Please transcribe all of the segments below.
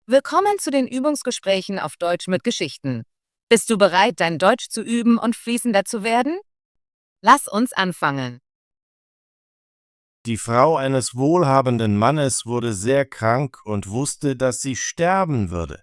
Willkommen zu den Übungsgesprächen auf Deutsch mit Geschichten. Bist du bereit, dein Deutsch zu üben und fließender zu werden? Lass uns anfangen. Die Frau eines wohlhabenden Mannes wurde sehr krank und wusste, dass sie sterben würde.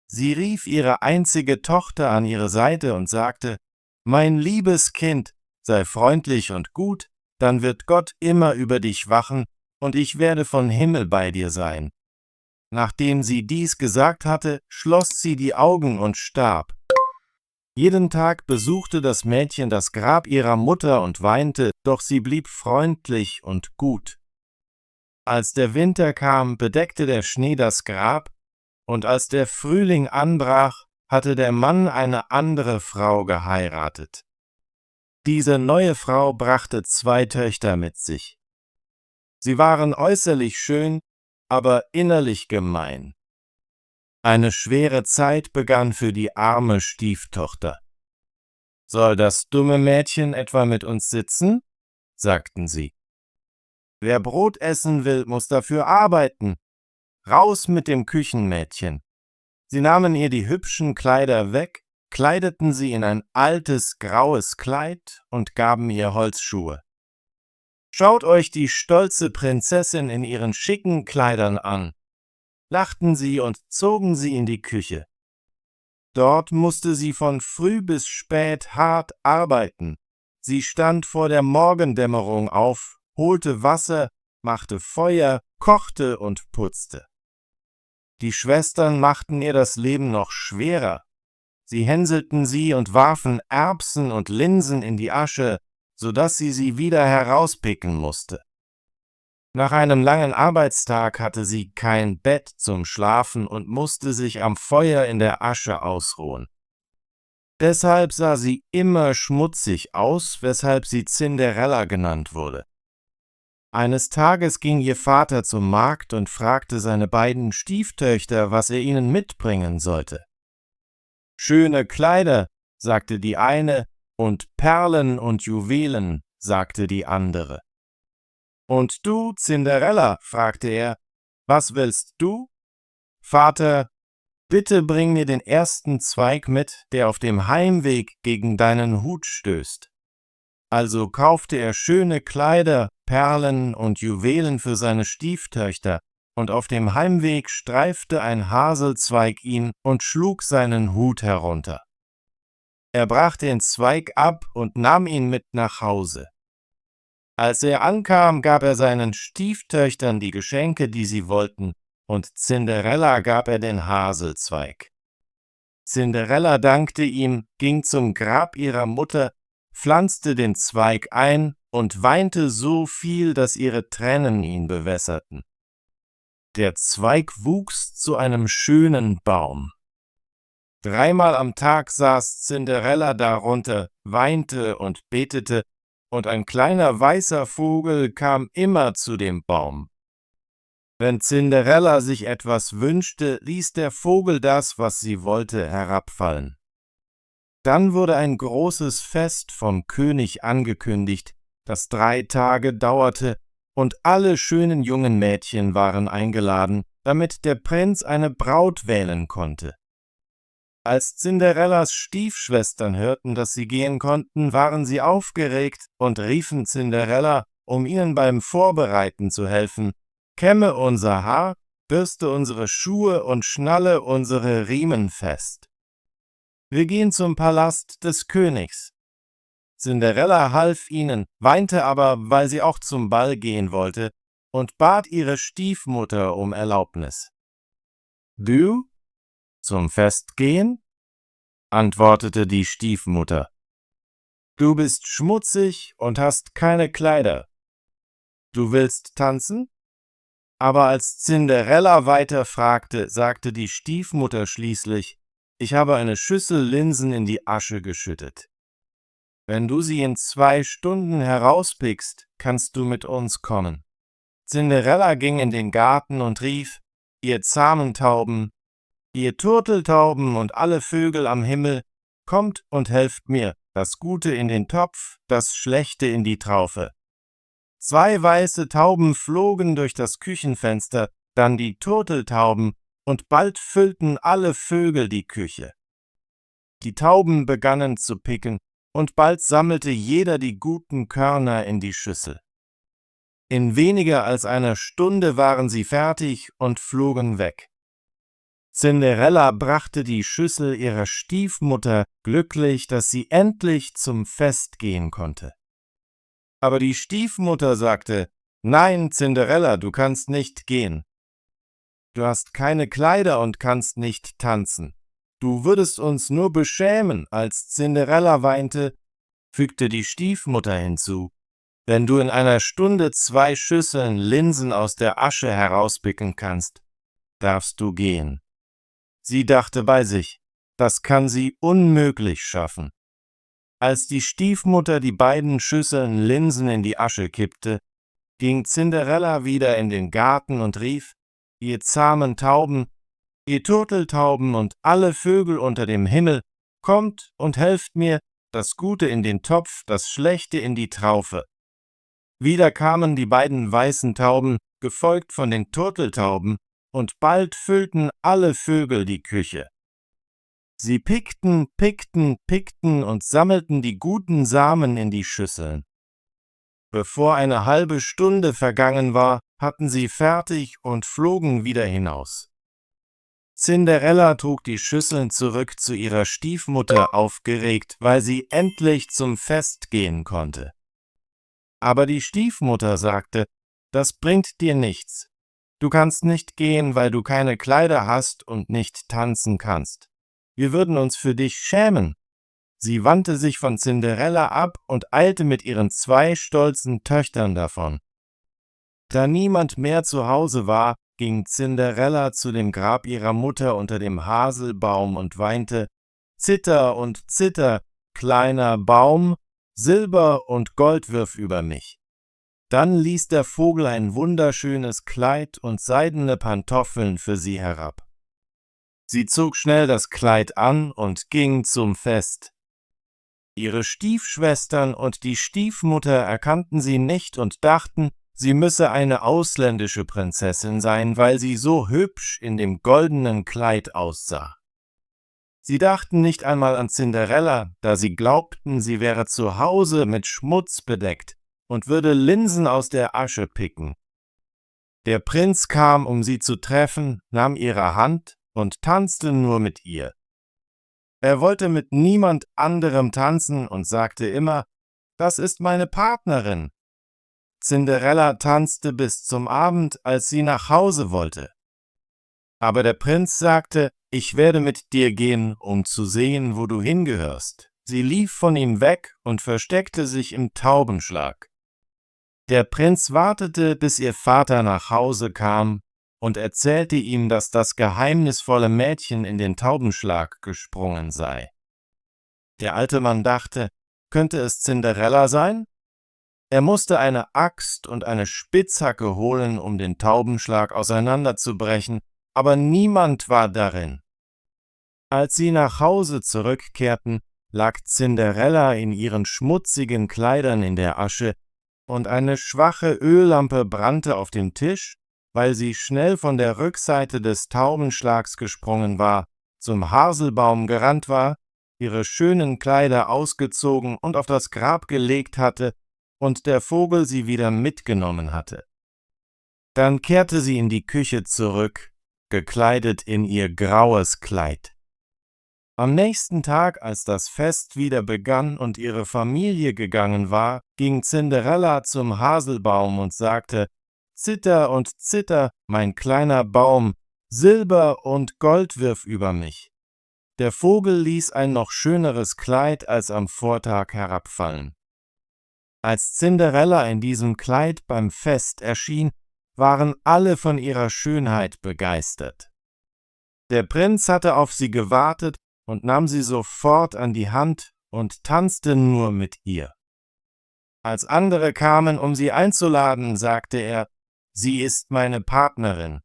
Sie rief ihre einzige Tochter an ihre Seite und sagte: »Mein liebes Kind, sei freundlich und gut, dann wird Gott immer über dich wachen, und ich werde von Himmel bei dir sein.« Nachdem sie dies gesagt hatte, schloss sie die Augen und starb. Jeden Tag besuchte das Mädchen das Grab ihrer Mutter und weinte, doch sie blieb freundlich und gut. Als der Winter kam, bedeckte der Schnee das Grab, und als der Frühling anbrach, hatte der Mann eine andere Frau geheiratet. Diese neue Frau brachte 2 Töchter mit sich. Sie waren äußerlich schön, aber innerlich gemein. Eine schwere Zeit begann für die arme Stieftochter. »Soll das dumme Mädchen etwa mit uns sitzen?« sagten sie. »Wer Brot essen will, muss dafür arbeiten. Raus mit dem Küchenmädchen.« Sie nahmen ihr die hübschen Kleider weg, kleideten sie in ein altes, graues Kleid und gaben ihr Holzschuhe. »Schaut euch die stolze Prinzessin in ihren schicken Kleidern an«, lachten sie und zogen sie in die Küche. Dort musste sie von früh bis spät hart arbeiten. Sie stand vor der Morgendämmerung auf, holte Wasser, machte Feuer, kochte und putzte. Die Schwestern machten ihr das Leben noch schwerer. Sie hänselten sie und warfen Erbsen und Linsen in die Asche, sodass sie wieder herauspicken musste. Nach einem langen Arbeitstag hatte sie kein Bett zum Schlafen und musste sich am Feuer in der Asche ausruhen. Deshalb sah sie immer schmutzig aus, weshalb sie Cinderella genannt wurde. Eines Tages ging ihr Vater zum Markt und fragte seine beiden Stieftöchter, was er ihnen mitbringen sollte. »Schöne Kleider«, sagte die eine, »und Perlen und Juwelen«, sagte die andere. »Und du, Cinderella«, fragte er, »was willst du?« »Vater, bitte bring mir den ersten Zweig mit, der auf dem Heimweg gegen deinen Hut stößt.« Also kaufte er schöne Kleider, Perlen und Juwelen für seine Stieftöchter, und auf dem Heimweg streifte ein Haselzweig ihn und schlug seinen Hut herunter. Er brach den Zweig ab und nahm ihn mit nach Hause. Als er ankam, gab er seinen Stieftöchtern die Geschenke, die sie wollten, und Cinderella gab er den Haselzweig. Cinderella dankte ihm, ging zum Grab ihrer Mutter, pflanzte den Zweig ein und weinte so viel, dass ihre Tränen ihn bewässerten. Der Zweig wuchs zu einem schönen Baum. 3-mal am Tag saß Cinderella darunter, weinte und betete, und ein kleiner weißer Vogel kam immer zu dem Baum. Wenn Cinderella sich etwas wünschte, ließ der Vogel das, was sie wollte, herabfallen. Dann wurde ein großes Fest vom König angekündigt, das 3 Tage dauerte, und alle schönen jungen Mädchen waren eingeladen, damit der Prinz eine Braut wählen konnte. Als Cinderellas Stiefschwestern hörten, dass sie gehen konnten, waren sie aufgeregt und riefen Cinderella, um ihnen beim Vorbereiten zu helfen: »Kämme unser Haar, bürste unsere Schuhe und schnalle unsere Riemen fest. Wir gehen zum Palast des Königs.« Cinderella half ihnen, weinte aber, weil sie auch zum Ball gehen wollte, und bat ihre Stiefmutter um Erlaubnis. »Du? Zum Fest gehen?«, antwortete die Stiefmutter. »Du bist schmutzig und hast keine Kleider. Du willst tanzen?« Aber als Cinderella weiter fragte, sagte die Stiefmutter schließlich: »Ich habe eine Schüssel Linsen in die Asche geschüttet. Wenn du sie in 2 Stunden herauspickst, kannst du mit uns kommen.« Cinderella ging in den Garten und rief: »Ihr zahmen Tauben, ihr Turteltauben und alle Vögel am Himmel, kommt und helft mir, das Gute in den Topf, das Schlechte in die Traufe.« 2 weiße Tauben flogen durch das Küchenfenster, dann die Turteltauben, und bald füllten alle Vögel die Küche. Die Tauben begannen zu picken, und bald sammelte jeder die guten Körner in die Schüssel. In weniger als einer Stunde waren sie fertig und flogen weg. Cinderella brachte die Schüssel ihrer Stiefmutter, glücklich, dass sie endlich zum Fest gehen konnte. Aber die Stiefmutter sagte: »Nein, Cinderella, du kannst nicht gehen. Du hast keine Kleider und kannst nicht tanzen. Du würdest uns nur beschämen.« Als Cinderella weinte, fügte die Stiefmutter hinzu: »Wenn du in einer Stunde 2 Schüsseln Linsen aus der Asche herauspicken kannst, darfst du gehen.« Sie dachte bei sich, das kann sie unmöglich schaffen. Als die Stiefmutter die beiden Schüsseln Linsen in die Asche kippte, ging Cinderella wieder in den Garten und rief: »Ihr zahmen Tauben, ihr Turteltauben und alle Vögel unter dem Himmel, kommt und helft mir, das Gute in den Topf, das Schlechte in die Traufe.« Wieder kamen die beiden weißen Tauben, gefolgt von den Turteltauben, und bald füllten alle Vögel die Küche. Sie pickten, pickten, pickten und sammelten die guten Samen in die Schüsseln. Bevor eine halbe Stunde vergangen war, hatten sie fertig und flogen wieder hinaus. Cinderella trug die Schüsseln zurück zu ihrer Stiefmutter aufgeregt, weil sie endlich zum Fest gehen konnte. Aber die Stiefmutter sagte: »Das bringt dir nichts. Du kannst nicht gehen, weil du keine Kleider hast und nicht tanzen kannst. Wir würden uns für dich schämen.« Sie wandte sich von Cinderella ab und eilte mit ihren 2 stolzen Töchtern davon. Da niemand mehr zu Hause war, ging Cinderella zu dem Grab ihrer Mutter unter dem Haselbaum und weinte: »Zitter und zitter, kleiner Baum, Silber und Gold wirf über mich.« Dann ließ der Vogel ein wunderschönes Kleid und seidene Pantoffeln für sie herab. Sie zog schnell das Kleid an und ging zum Fest. Ihre Stiefschwestern und die Stiefmutter erkannten sie nicht und dachten, sie müsse eine ausländische Prinzessin sein, weil sie so hübsch in dem goldenen Kleid aussah. Sie dachten nicht einmal an Cinderella, da sie glaubten, sie wäre zu Hause mit Schmutz bedeckt und würde Linsen aus der Asche picken. Der Prinz kam, um sie zu treffen, nahm ihre Hand und tanzte nur mit ihr. Er wollte mit niemand anderem tanzen und sagte immer: »Das ist meine Partnerin.« Cinderella tanzte bis zum Abend, als sie nach Hause wollte. Aber der Prinz sagte: »Ich werde mit dir gehen, um zu sehen, wo du hingehörst.« Sie lief von ihm weg und versteckte sich im Taubenschlag. Der Prinz wartete, bis ihr Vater nach Hause kam, und erzählte ihm, dass das geheimnisvolle Mädchen in den Taubenschlag gesprungen sei. Der alte Mann dachte, könnte es Cinderella sein? Er musste eine Axt und eine Spitzhacke holen, um den Taubenschlag auseinanderzubrechen, aber niemand war darin. Als sie nach Hause zurückkehrten, lag Cinderella in ihren schmutzigen Kleidern in der Asche, und eine schwache Öllampe brannte auf dem Tisch, weil sie schnell von der Rückseite des Taubenschlags gesprungen war, zum Haselbaum gerannt war, ihre schönen Kleider ausgezogen und auf das Grab gelegt hatte und der Vogel sie wieder mitgenommen hatte. Dann kehrte sie in die Küche zurück, gekleidet in ihr graues Kleid. Am nächsten Tag, als das Fest wieder begann und ihre Familie gegangen war, ging Cinderella zum Haselbaum und sagte: »Zitter und zitter, mein kleiner Baum, Silber und Gold wirf über mich.« Der Vogel ließ ein noch schöneres Kleid als am Vortag herabfallen. Als Cinderella in diesem Kleid beim Fest erschien, waren alle von ihrer Schönheit begeistert. Der Prinz hatte auf sie gewartet und nahm sie sofort an die Hand und tanzte nur mit ihr. Als andere kamen, um sie einzuladen, sagte er: »Sie ist meine Partnerin.«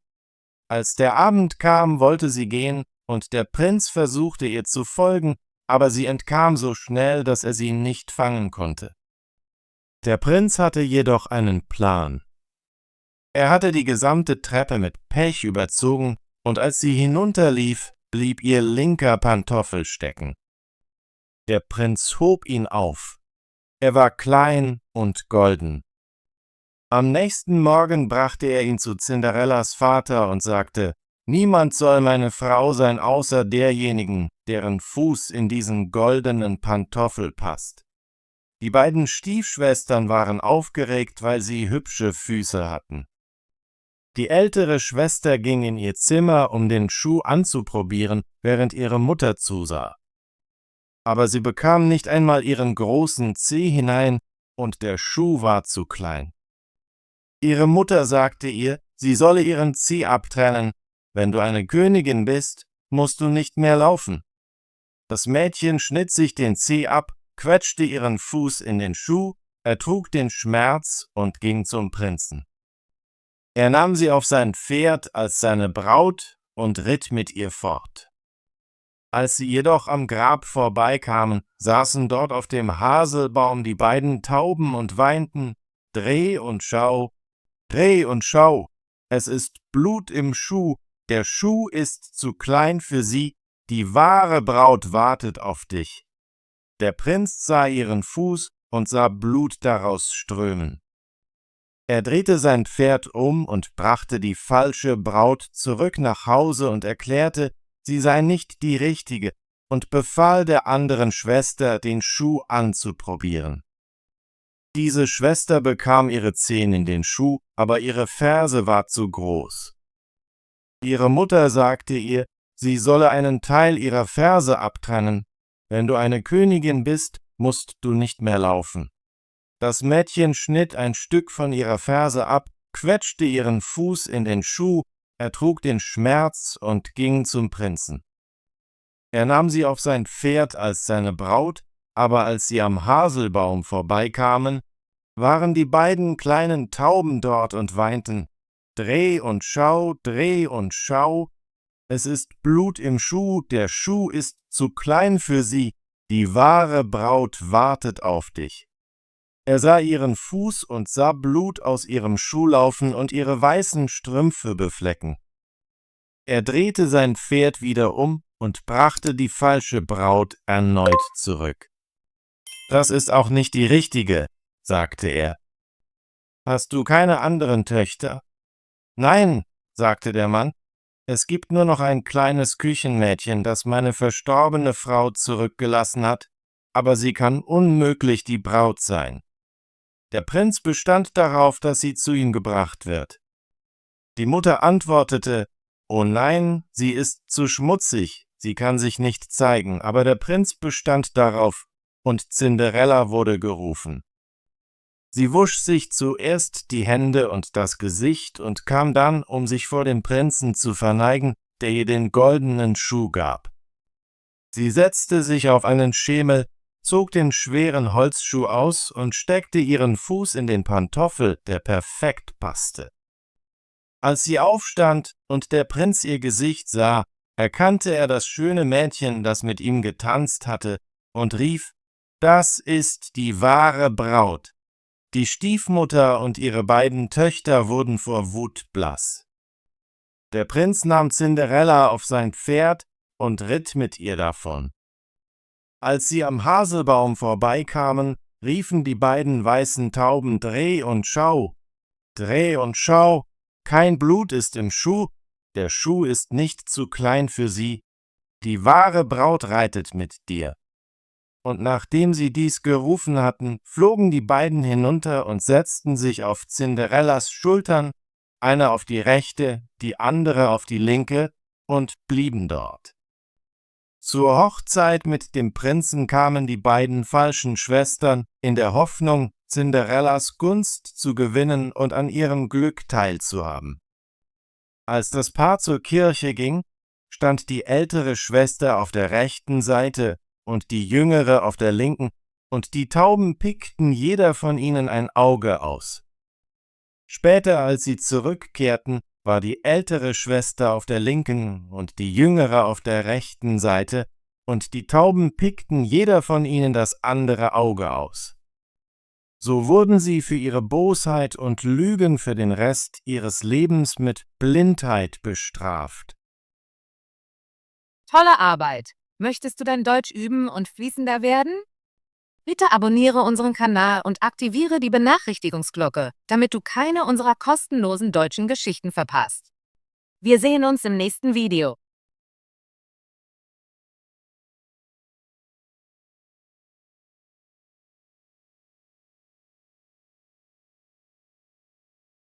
Als der Abend kam, wollte sie gehen, und der Prinz versuchte ihr zu folgen, aber sie entkam so schnell, dass er sie nicht fangen konnte. Der Prinz hatte jedoch einen Plan. Er hatte die gesamte Treppe mit Pech überzogen und als sie hinunterlief, blieb ihr linker Pantoffel stecken. Der Prinz hob ihn auf. Er war klein und golden. Am nächsten Morgen brachte er ihn zu Cinderellas Vater und sagte: »Niemand soll meine Frau sein, außer derjenigen, deren Fuß in diesen goldenen Pantoffel passt.« Die beiden Stiefschwestern waren aufgeregt, weil sie hübsche Füße hatten. Die ältere Schwester ging in ihr Zimmer, um den Schuh anzuprobieren, während ihre Mutter zusah. Aber sie bekam nicht einmal ihren großen Zeh hinein, und der Schuh war zu klein. Ihre Mutter sagte ihr, sie solle ihren Zeh abtrennen. »Wenn du eine Königin bist, musst du nicht mehr laufen.« Das Mädchen schnitt sich den Zeh ab, quetschte ihren Fuß in den Schuh, ertrug den Schmerz und ging zum Prinzen. Er nahm sie auf sein Pferd als seine Braut und ritt mit ihr fort. Als sie jedoch am Grab vorbeikamen, saßen dort auf dem Haselbaum die beiden Tauben und weinten: »Dreh und schau, es ist Blut im Schuh, der Schuh ist zu klein für sie, die wahre Braut wartet auf dich.« Der Prinz sah ihren Fuß und sah Blut daraus strömen. Er drehte sein Pferd um und brachte die falsche Braut zurück nach Hause und erklärte, sie sei nicht die richtige, und befahl der anderen Schwester, den Schuh anzuprobieren. Diese Schwester bekam ihre Zehen in den Schuh, aber ihre Ferse war zu groß. Ihre Mutter sagte ihr, sie solle einen Teil ihrer Ferse abtrennen. »Wenn du eine Königin bist, musst du nicht mehr laufen.« Das Mädchen schnitt ein Stück von ihrer Ferse ab, quetschte ihren Fuß in den Schuh, ertrug den Schmerz und ging zum Prinzen. Er nahm sie auf sein Pferd als seine Braut, aber als sie am Haselbaum vorbeikamen, waren die beiden kleinen Tauben dort und weinten: »Dreh und schau, es ist Blut im Schuh, der Schuh ist zu klein für sie, die wahre Braut wartet auf dich.« Er sah ihren Fuß und sah Blut aus ihrem Schuh laufen und ihre weißen Strümpfe beflecken. Er drehte sein Pferd wieder um und brachte die falsche Braut erneut zurück. »Das ist auch nicht die richtige«, sagte er. »Hast du keine anderen Töchter?« »Nein«, sagte der Mann, »es gibt nur noch ein kleines Küchenmädchen, das meine verstorbene Frau zurückgelassen hat, aber sie kann unmöglich die Braut sein.« Der Prinz bestand darauf, dass sie zu ihm gebracht wird. Die Mutter antwortete: »Oh nein, sie ist zu schmutzig, sie kann sich nicht zeigen.« Aber der Prinz bestand darauf, und Cinderella wurde gerufen. Sie wusch sich zuerst die Hände und das Gesicht und kam dann, um sich vor dem Prinzen zu verneigen, der ihr den goldenen Schuh gab. Sie setzte sich auf einen Schemel, zog den schweren Holzschuh aus und steckte ihren Fuß in den Pantoffel, der perfekt passte. Als sie aufstand und der Prinz ihr Gesicht sah, erkannte er das schöne Mädchen, das mit ihm getanzt hatte, und rief: »Das ist die wahre Braut.« Die Stiefmutter und ihre beiden Töchter wurden vor Wut blass. Der Prinz nahm Cinderella auf sein Pferd und ritt mit ihr davon. Als sie am Haselbaum vorbeikamen, riefen die beiden weißen Tauben: »Dreh und schau, kein Blut ist im Schuh, der Schuh ist nicht zu klein für sie, die wahre Braut reitet mit dir.« Und nachdem sie dies gerufen hatten, flogen die beiden hinunter und setzten sich auf Cinderellas Schultern, eine auf die rechte, die andere auf die linke, und blieben dort. Zur Hochzeit mit dem Prinzen kamen die beiden falschen Schwestern, in der Hoffnung, Cinderellas Gunst zu gewinnen und an ihrem Glück teilzuhaben. Als das Paar zur Kirche ging, stand die ältere Schwester auf der rechten Seite und die jüngere auf der linken, und die Tauben pickten jeder von ihnen ein Auge aus. Später, als sie zurückkehrten, war die ältere Schwester auf der linken und die jüngere auf der rechten Seite, und die Tauben pickten jeder von ihnen das andere Auge aus. So wurden sie für ihre Bosheit und Lügen für den Rest ihres Lebens mit Blindheit bestraft. Tolle Arbeit! Möchtest du dein Deutsch üben und fließender werden? Bitte abonniere unseren Kanal und aktiviere die Benachrichtigungsglocke, damit du keine unserer kostenlosen deutschen Geschichten verpasst. Wir sehen uns im nächsten Video.